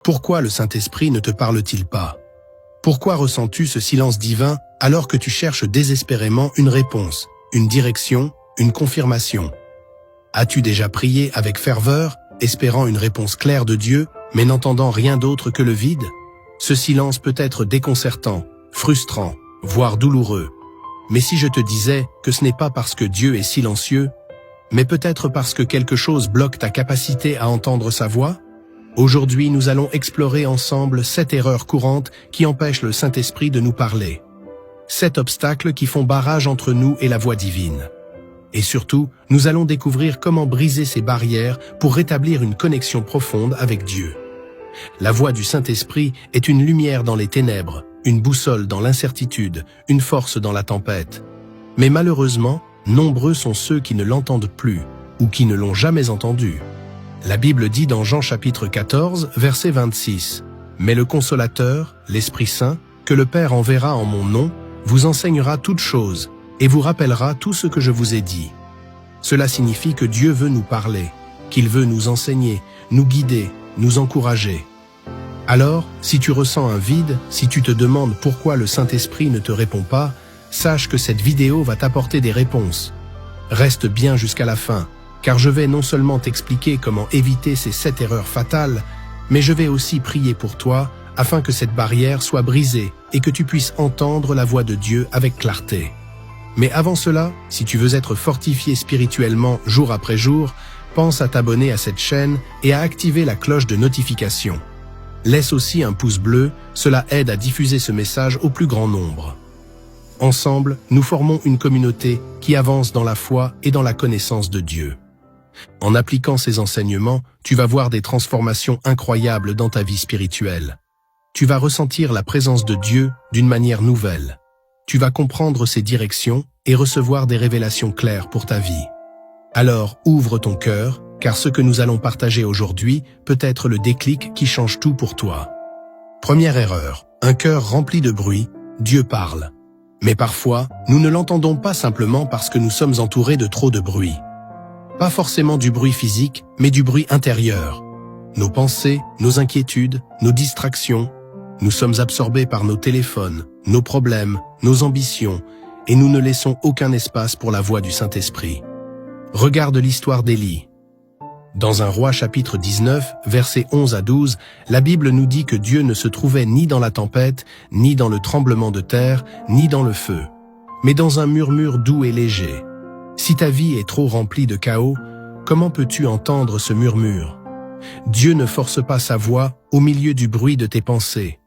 Pourquoi le Saint-Esprit ne te parle-t-il pas? Pourquoi ressens-tu ce silence divin alors que tu cherches désespérément une réponse, une direction, une confirmation? As-tu déjà prié avec ferveur, espérant une réponse claire de Dieu, mais n'entendant rien d'autre que le vide? Ce silence peut être déconcertant, frustrant, voire douloureux. Mais si je te disais que ce n'est pas parce que Dieu est silencieux, mais peut-être parce que quelque chose bloque ta capacité à entendre sa voix? Aujourd'hui, nous allons explorer ensemble 7 erreurs courantes qui empêchent le Saint-Esprit de nous parler. 7 obstacles qui font barrage entre nous et la voix divine. Et surtout, nous allons découvrir comment briser ces barrières pour rétablir une connexion profonde avec Dieu. La voix du Saint-Esprit est une lumière dans les ténèbres, une boussole dans l'incertitude, une force dans la tempête. Mais malheureusement, nombreux sont ceux qui ne l'entendent plus ou qui ne l'ont jamais entendu. La Bible dit dans Jean chapitre 14, verset 26, « Mais le Consolateur, l'Esprit Saint, que le Père enverra en mon nom, vous enseignera toutes choses et vous rappellera tout ce que je vous ai dit. » Cela signifie que Dieu veut nous parler, qu'il veut nous enseigner, nous guider, nous encourager. Alors, si tu ressens un vide, si tu te demandes pourquoi le Saint-Esprit ne te répond pas, sache que cette vidéo va t'apporter des réponses. Reste bien jusqu'à la fin, car je vais non seulement t'expliquer comment éviter ces 7 erreurs fatales, mais je vais aussi prier pour toi afin que cette barrière soit brisée et que tu puisses entendre la voix de Dieu avec clarté. Mais avant cela, si tu veux être fortifié spirituellement jour après jour, pense à t'abonner à cette chaîne et à activer la cloche de notification. Laisse aussi un pouce bleu, cela aide à diffuser ce message au plus grand nombre. Ensemble, nous formons une communauté qui avance dans la foi et dans la connaissance de Dieu. En appliquant ces enseignements, tu vas voir des transformations incroyables dans ta vie spirituelle. Tu vas ressentir la présence de Dieu d'une manière nouvelle. Tu vas comprendre ses directions et recevoir des révélations claires pour ta vie. Alors, ouvre ton cœur, car ce que nous allons partager aujourd'hui peut être le déclic qui change tout pour toi. Première erreur, un cœur rempli de bruit, Dieu parle. Mais parfois, nous ne l'entendons pas simplement parce que nous sommes entourés de trop de bruit. Pas forcément du bruit physique, mais du bruit intérieur. Nos pensées, nos inquiétudes, nos distractions. Nous sommes absorbés par nos téléphones, nos problèmes, nos ambitions, et nous ne laissons aucun espace pour la voix du Saint-Esprit. Regarde l'histoire d'Élie. Dans 1 Roi chapitre 19, versets 11 à 12, la Bible nous dit que Dieu ne se trouvait ni dans la tempête, ni dans le tremblement de terre, ni dans le feu, mais dans un murmure doux et léger. Si ta vie est trop remplie de chaos, comment peux-tu entendre ce murmure? Dieu ne force pas sa voix au milieu du bruit de tes pensées.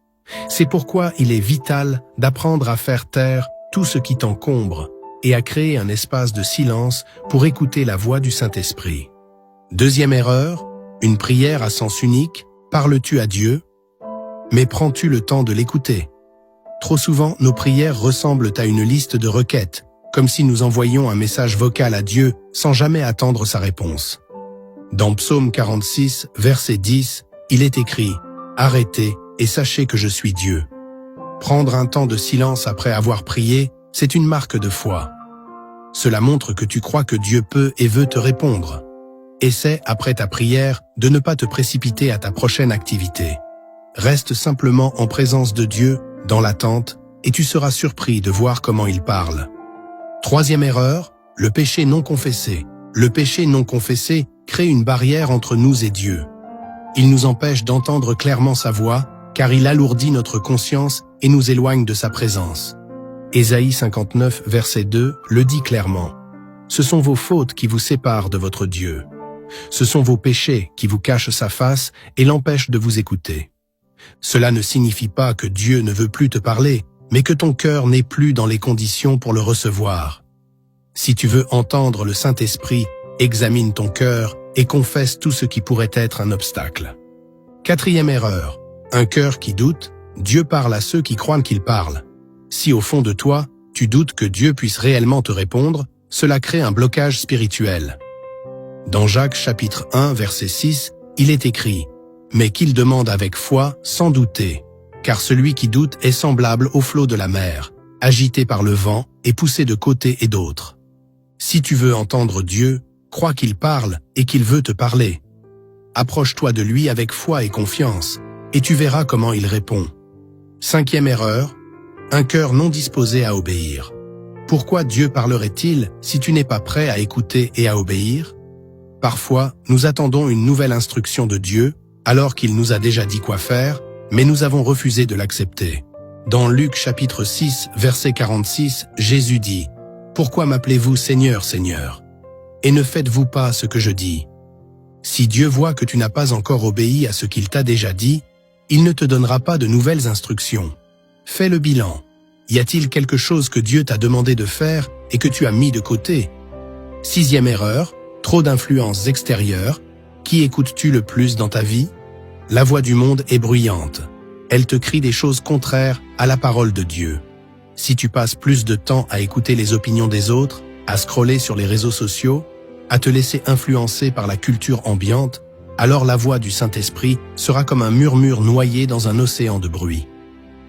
C'est pourquoi il est vital d'apprendre à faire taire tout ce qui t'encombre et à créer un espace de silence pour écouter la voix du Saint-Esprit. Deuxième erreur, une prière à sens unique, parles-tu à Dieu? Mais prends-tu le temps de l'écouter? Trop souvent, nos prières ressemblent à une liste de requêtes, comme si nous envoyions un message vocal à Dieu sans jamais attendre sa réponse. Dans Psaume 46, verset 10, il est écrit « Arrêtez et sachez que je suis Dieu ». Prendre un temps de silence après avoir prié, c'est une marque de foi. Cela montre que tu crois que Dieu peut et veut te répondre. Essaie, après ta prière, de ne pas te précipiter à ta prochaine activité. Reste simplement en présence de Dieu, dans l'attente, et tu seras surpris de voir comment il parle. Troisième erreur, le péché non confessé. Le péché non confessé crée une barrière entre nous et Dieu. Il nous empêche d'entendre clairement sa voix, car il alourdit notre conscience et nous éloigne de sa présence. Ésaïe 59, verset 2, le dit clairement. Ce sont vos fautes qui vous séparent de votre Dieu. Ce sont vos péchés qui vous cachent sa face et l'empêchent de vous écouter. Cela ne signifie pas que Dieu ne veut plus te parler, mais que ton cœur n'est plus dans les conditions pour le recevoir. Si tu veux entendre le Saint-Esprit, examine ton cœur et confesse tout ce qui pourrait être un obstacle. Quatrième erreur, un cœur qui doute, Dieu parle à ceux qui croient qu'il parle. Si au fond de toi, tu doutes que Dieu puisse réellement te répondre, cela crée un blocage spirituel. Dans Jacques chapitre 1, verset 6, il est écrit « Mais qu'il demande avec foi, sans douter, car celui qui doute est semblable au flot de la mer, agité par le vent et poussé de côté et d'autre. » Si tu veux entendre Dieu, crois qu'il parle et qu'il veut te parler. Approche-toi de lui avec foi et confiance. et tu verras comment il répond. 5e erreur, un cœur non disposé à obéir. Pourquoi Dieu parlerait-il si tu n'es pas prêt à écouter et à obéir? Parfois, nous attendons une nouvelle instruction de Dieu, alors qu'il nous a déjà dit quoi faire, mais nous avons refusé de l'accepter. Dans Luc chapitre 6, verset 46, Jésus dit « Pourquoi m'appelez-vous Seigneur, Seigneur? Et ne faites-vous pas ce que je dis ?» Si Dieu voit que tu n'as pas encore obéi à ce qu'il t'a déjà dit, il ne te donnera pas de nouvelles instructions. Fais le bilan. Y a-t-il quelque chose que Dieu t'a demandé de faire et que tu as mis de côté? 6e erreur, trop d'influences extérieures. Qui écoutes-tu le plus dans ta vie? La voix du monde est bruyante. Elle te crie des choses contraires à la parole de Dieu. Si tu passes plus de temps à écouter les opinions des autres, à scroller sur les réseaux sociaux, à te laisser influencer par la culture ambiante, alors la voix du Saint-Esprit sera comme un murmure noyé dans un océan de bruit.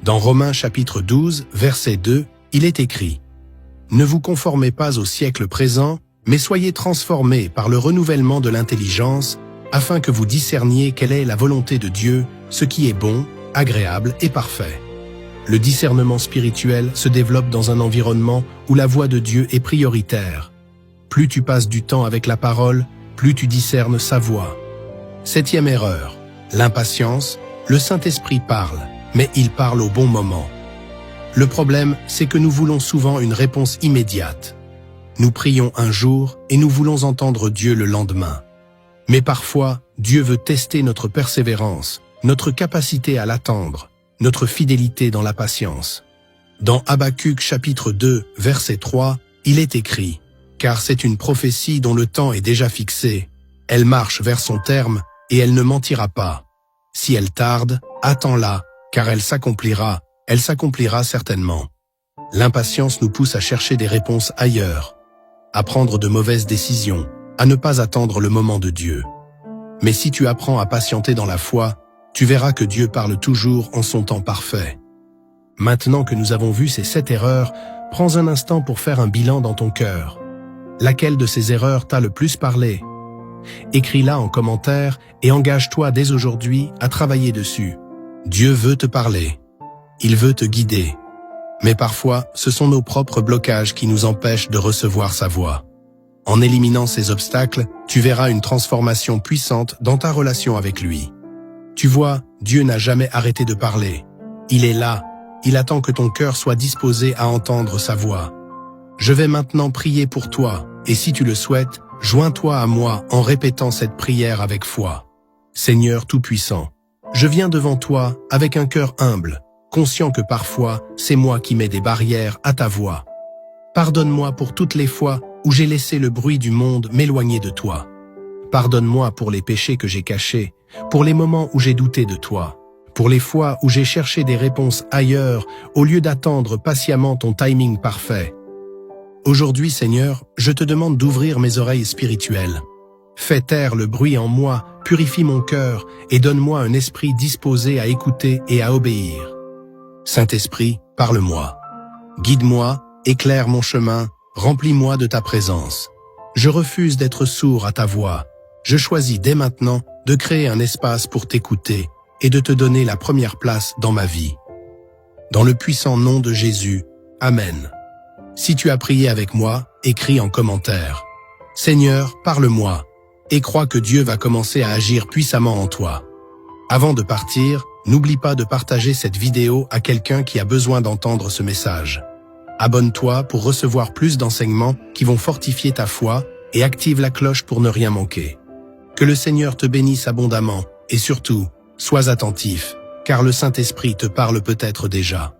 Dans Romains chapitre 12, verset 2, il est écrit « Ne vous conformez pas au siècle présent, mais soyez transformés par le renouvellement de l'intelligence, afin que vous discerniez quelle est la volonté de Dieu, ce qui est bon, agréable et parfait. » Le discernement spirituel se développe dans un environnement où la voix de Dieu est prioritaire. Plus tu passes du temps avec la parole, plus tu discernes sa voix. 7e erreur, l'impatience. Le Saint-Esprit parle, mais il parle au bon moment. Le problème, c'est que nous voulons souvent une réponse immédiate. Nous prions un jour et nous voulons entendre Dieu le lendemain. Mais parfois, Dieu veut tester notre persévérance, notre capacité à l'attendre, notre fidélité dans la patience. Dans Habacuc chapitre 2, verset 3, il est écrit « Car c'est une prophétie dont le temps est déjà fixé. Elle marche vers son terme et elle ne mentira pas. Si elle tarde, attends-la, car elle s'accomplira certainement. » L'impatience nous pousse à chercher des réponses ailleurs, à prendre de mauvaises décisions, à ne pas attendre le moment de Dieu. Mais si tu apprends à patienter dans la foi, tu verras que Dieu parle toujours en son temps parfait. Maintenant que nous avons vu ces 7 erreurs, prends un instant pour faire un bilan dans ton cœur. Laquelle de ces erreurs t'a le plus parlé? Écris-la en commentaire et engage-toi dès aujourd'hui à travailler dessus. Dieu veut te parler. Il veut te guider. Mais parfois, ce sont nos propres blocages qui nous empêchent de recevoir sa voix. En éliminant ces obstacles, tu verras une transformation puissante dans ta relation avec lui. Tu vois, Dieu n'a jamais arrêté de parler. Il est là. Il attend que ton cœur soit disposé à entendre sa voix. Je vais maintenant prier pour toi, et si tu le souhaites, joins-toi à moi en répétant cette prière avec foi. Seigneur Tout-Puissant, je viens devant toi avec un cœur humble, conscient que parfois, c'est moi qui mets des barrières à ta voix. Pardonne-moi pour toutes les fois où j'ai laissé le bruit du monde m'éloigner de toi. Pardonne-moi pour les péchés que j'ai cachés, pour les moments où j'ai douté de toi, pour les fois où j'ai cherché des réponses ailleurs au lieu d'attendre patiemment ton timing parfait. Aujourd'hui, Seigneur, je te demande d'ouvrir mes oreilles spirituelles. Fais taire le bruit en moi, purifie mon cœur et donne-moi un esprit disposé à écouter et à obéir. Saint-Esprit, parle-moi. Guide-moi, éclaire mon chemin, remplis-moi de ta présence. Je refuse d'être sourd à ta voix. Je choisis dès maintenant de créer un espace pour t'écouter et de te donner la première place dans ma vie. Dans le puissant nom de Jésus, Amen. Si tu as prié avec moi, écris en commentaire. Seigneur, parle-moi, et crois que Dieu va commencer à agir puissamment en toi. Avant de partir, n'oublie pas de partager cette vidéo à quelqu'un qui a besoin d'entendre ce message. Abonne-toi pour recevoir plus d'enseignements qui vont fortifier ta foi et active la cloche pour ne rien manquer. Que le Seigneur te bénisse abondamment et surtout, sois attentif, car le Saint-Esprit te parle peut-être déjà.